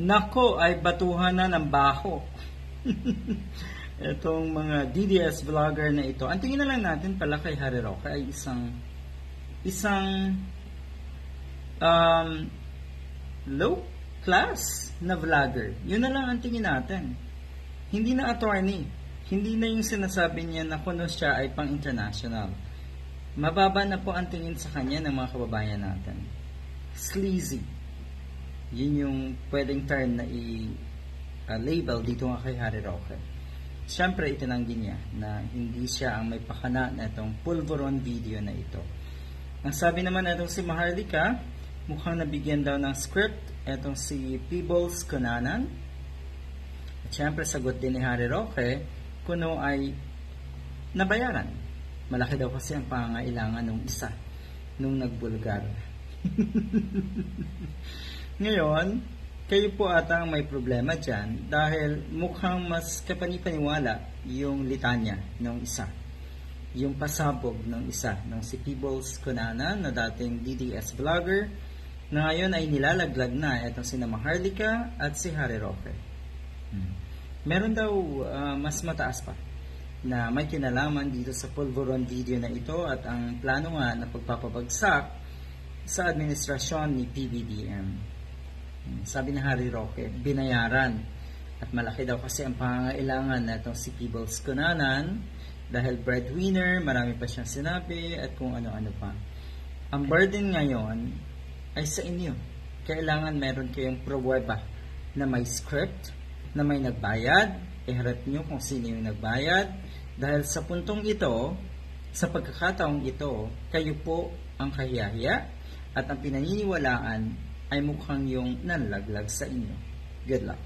Nako ay batuhan na ng baho. Itong mga DDS vlogger na ito. Ang tingin na lang natin pala kay Harry Roque ay isang low class na vlogger. Yun na lang ang tingin natin. Hindi na attorney. Hindi na yung sinasabi niya na kuno siya ay pang international. Mababa na po ang tingin sa kanya ng mga kababayan natin. Sleazy. Yun yung pwedeng term na i-label dito nga kay Harry Roque. Siyempre, itinanggi niya na hindi siya ang may pakana na itong pulveron video na ito. Ang sabi naman na itong si Maharlika, mukhang nabigyan daw ng script itong si Peebles Cunanan. At siyempre, sagot din ni Harry Roque, kuno ay nabayaran. Malaki daw kasi ang pangangailangan ng isa nung nagbulgar. Ngayon, kayo po ata ang may problema dyan dahil mukhang mas kapanipaniwala yung litanya ng isa. Yung pasabog ng isa, ng si Peebles Cunanan na dating DDS vlogger na ngayon ay nilalaglag na itong si Maharlika at si Harry Roque. Meron daw mas mataas pa na may kinalaman dito sa pulveron video na ito at ang plano nga na pagpapabagsak sa administrasyon ni PBBM. Sabi ni Harry Roque, binayaran. At malaki daw kasi ang pangangailangan na itong si Peebles Cunanan dahil breadwinner, marami pa siyang sinabi at kung ano-ano pa. Ang burden ngayon ay sa inyo. Kailangan meron kayong pruweba na may script, na may nagbayad, iharap nyo kung sino yung nagbayad. Dahil sa puntong ito, sa pagkakataong ito, kayo po ang kahiyahiya at ang pinaniniwalaan ay mukhang yung nanlaglag sa inyo. Good luck.